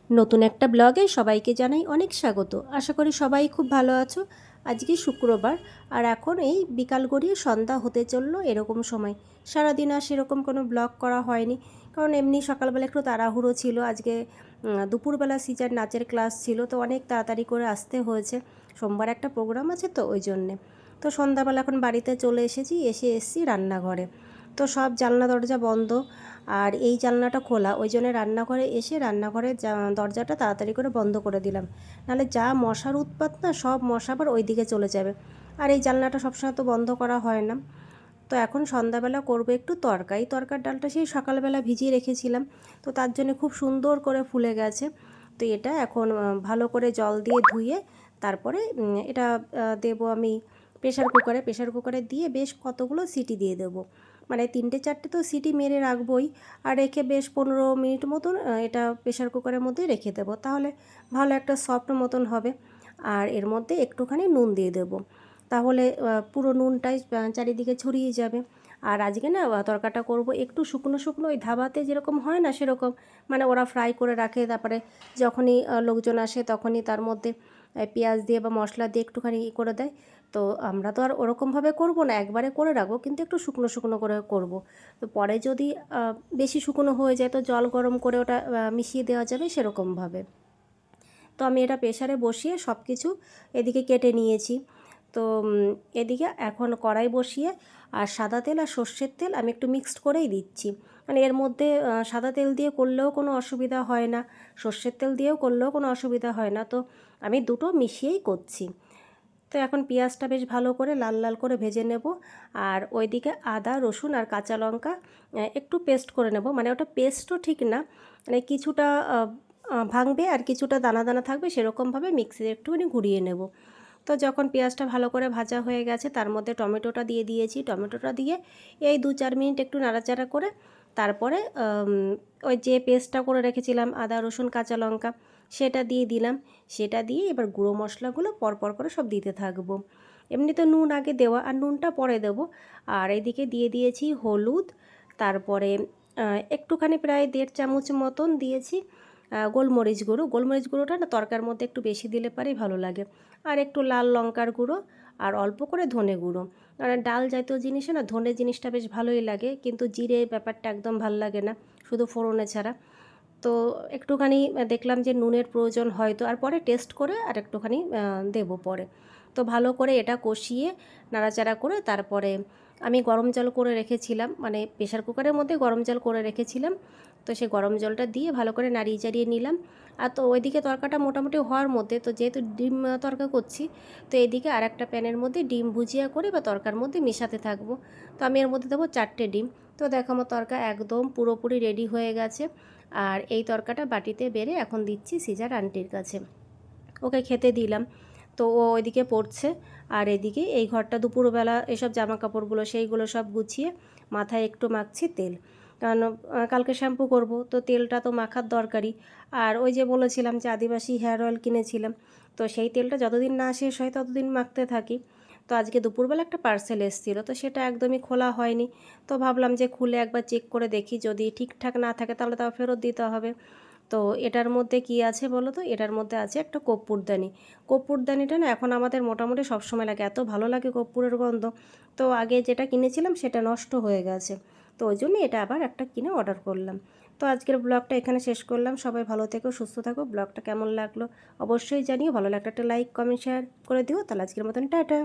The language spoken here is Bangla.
নতুন একটা ব্লগে সবাইকে জানাই অনেক স্বাগত। আশা করি সবাই খুব ভালো আছো। আজকে শুক্রবার আর এখন এই বিকাল গড়িয়ে সন্ধ্যা হতে চললো এরকম সময়। সারাদিন আর সেরকম কোনো ব্লগ করা হয়নি, কারণ এমনি সকালবেলা একটু তাড়াহুড়ো ছিল। আজকে দুপুরবেলা সিজার নাচের ক্লাস ছিল, তো অনেক তাড়াতাড়ি করে আসতে হয়েছে। সোমবার একটা প্রোগ্রাম আছে তো ওই জন্যে। তো সন্ধ্যাবেলা এখন বাড়িতে চলে এসেছি রান্নাঘরে। তো সব জানলা দরজা বন্ধ, আর এই জানলাটা খোলা, ওই জন্য রান্নাঘরে এসে রান্নাঘরের দরজাটা তাড়াতাড়ি করে বন্ধ করে দিলাম। নাহলে যা মশার উৎপাত না, সব মশা আবার ওই দিকে চলে যাবে। আর এই জানলাটা সবসময় তো বন্ধ করা হয় না। তো এখন সন্ধ্যাবেলা করবো একটু তরকা। এই তরকার ডালটা সেই সকালবেলা ভিজিয়ে রেখেছিলাম, তো তার জন্য খুব সুন্দর করে ফুলে গেছে। তো এটা এখন ভালো করে জল দিয়ে ধুয়ে তারপরে এটা দেবো আমি প্রেশার কুকারে দিয়ে বেশ কতগুলো সিটি দিয়ে দেবো। মানে 3-4টে তো সিটি মেরে রাখবই, আর রেখে বেশ 15 মিনিট মতন এটা প্রেশার কুকারের মধ্যে রেখে দেবো, তাহলে ভালো একটা সফট মতন হবে। আর এর মধ্যে একটুখানি নুন দিয়ে দেবো, তাহলে পুরো নুনটাই চারিদিকে ছড়িয়ে যাবে। আর আজকে না তরকাটা করব একটু শুকনো শুকনো, ওই ধাবাতে যেরকম হয় না সেরকম। মানে ওরা ফ্রাই করে রাখে, তারপরে যখনই লোকজন আসে তখনই তার মধ্যে পেঁয়াজ দিয়ে বা মশলা দিয়ে একটুখানি করে দেয়। তো আমরা তো আর ওরকমভাবে করব না, একবারে করে রাখবো, কিন্তু একটু শুকনো শুকনো করে করব। তো পরে যদি বেশি শুকনো হয়ে যায় তো জল গরম করে ওটা মিশিয়ে দেওয়া যাবে সেরকমভাবে। তো আমি এটা প্রেসারে বসিয়ে সব কিছু এদিকে কেটে নিয়েছি। তো এদিকে এখন কড়াই বসিয়ে আর সাদা তেল আর সর্ষের তেল আমি একটু মিক্সড করেই দিচ্ছি। মানে এর মধ্যে সাদা তেল দিয়ে করলেও কোনো অসুবিধা হয় না, সর্ষের তেল দিয়েও করলেও কোনো অসুবিধা হয় না, তো আমি দুটো মিশিয়েই করছি। তো এখন পেঁয়াজটা বেশ ভালো করে লাল লাল করে ভেজে নেব। আর ওইদিকে আদা রসুন আর কাঁচা লঙ্কা একটু পেস্ট করে নেব। মানে ওটা পেস্টও ঠিক না, মানে কিছুটা ভাঙবে আর কিছুটা দানা দানা থাকবে, সেরকমভাবে মিক্সিতে একটুখানি ঘুরিয়ে নেব। তো যখন পেঁয়াজটা ভালো করে ভাজা হয়ে গেছে তার মধ্যে টমেটোটা দিয়ে দিয়েছি। টমেটোটা দিয়ে এই 2-4 মিনিট একটু নাড়াচাড়া করে তারপরে ওই যে পেস্টটা করে রেখেছিলাম আদা রসুন কাঁচা লঙ্কা, সেটা দিয়ে দিলাম। সেটা দিয়ে এবার গুঁড়ো মশলাগুলো পরপর করে সব দিতে থাকবো। এমনি তো নুন আগে দেওয়া, আর নুনটা পরে দেবো। আর এদিকে দিয়ে দিয়েছি হলুদ, তারপরে একটুখানি প্রায় 1.5 চামচ মতন দিয়েছি গোলমরিচ গুঁড়োটা না তরকার মধ্যে একটু বেশি দিলে পারেই ভালো লাগে। আর একটু লাল লঙ্কার গুঁড়ো, আর অল্প করে ধনে গুঁড়ো। আর ডাল জাতীয় জিনিসে না ধনে জিনিসটা বেশ ভালোই লাগে, কিন্তু জিরে ব্যাপারটা একদম ভাল লাগে না, শুধু ফোড়নে ছাড়া। তো একটুখানি দেখলাম যে নুনের প্রয়োজন হয়তো, আর পরে টেস্ট করে আর একটুখানি দেবো পরে। তো ভালো করে এটা কষিয়ে নাড়াচাড়া করে তারপরে আমি গরম জল করে রেখেছিলাম, মানে প্রেশার কুকারের মধ্যে গরম জল করে রেখেছিলাম। তো সেই গরম জলটা দিয়ে ভালো করে নাড়িয়ে চাড়িয়ে নিলাম। আর তো ওইদিকে তরকাটা মোটামুটি হওয়ার মধ্যে, তো যেহেতু ডিম তরকা করছি, তো এইদিকে আর একটা প্যানের মধ্যে ডিম ভুজিয়া করে বা তরকার মধ্যে মেশাতে থাকবো। তো আমি এর মধ্যে দেবো 4টে ডিম। তো দেখো আমার তরকা একদম পুরোপুরি রেডি হয়ে গেছে। আর এই তরকাটা বাটিতে বেড়ে এখন দিচ্ছি সিজার আন্টির কাছে, ওকে খেতে দিলাম। তো ও ওইদিকে পড়ছে, আর এদিকে এই ঘরটা দুপুরবেলা এসব জামা কাপড়গুলো সেইগুলো সব গুছিয়ে মাথায় একটু মাখছি তেল, কারণ কালকে শ্যাম্পু করব, তো তেলটা তো মাখার দরকারই। আর ওই যে বলেছিলাম যে আদিবাসী হেয়ার অয়েল কিনেছিলাম, তো সেই তেলটা যতদিন না শেষ হয় ততদিন মাখতে থাকি। তো আজকে দুপুরবেলা একটা পার্সেল এসেছিলো, তো সেটা একদমই খোলা হয়নি। তো ভাবলাম যে খুলে একবার চেক করে দেখি, যদি ঠিকঠাক না থাকে তাহলে তাও ফেরত দিতে হবে। তো এটার মধ্যে কি আছে বলো তো, এটার মধ্যে আছে একটা কর্পূরদানি। কর্পূরদানিটা না এখন আমাদের মোটামুটি সবসময় লাগে, এত ভালো লাগে কর্পূরের গন্ধ। তো আগে যেটা কিনেছিলাম সেটা নষ্ট হয়ে গেছে, তো ওই জন্য এটা আবার একটা কিনে অর্ডার করলাম। তো আজকের ব্লগটা এখানে শেষ করলাম। সবাই ভালো থেকো, সুস্থ থাকো। ব্লগটা কেমন লাগলো অবশ্যই জানিও, ভালো লাগলে একটা লাইক কমেন্ট শেয়ার করে দিও। তাহলে আজকের মতন টাটা।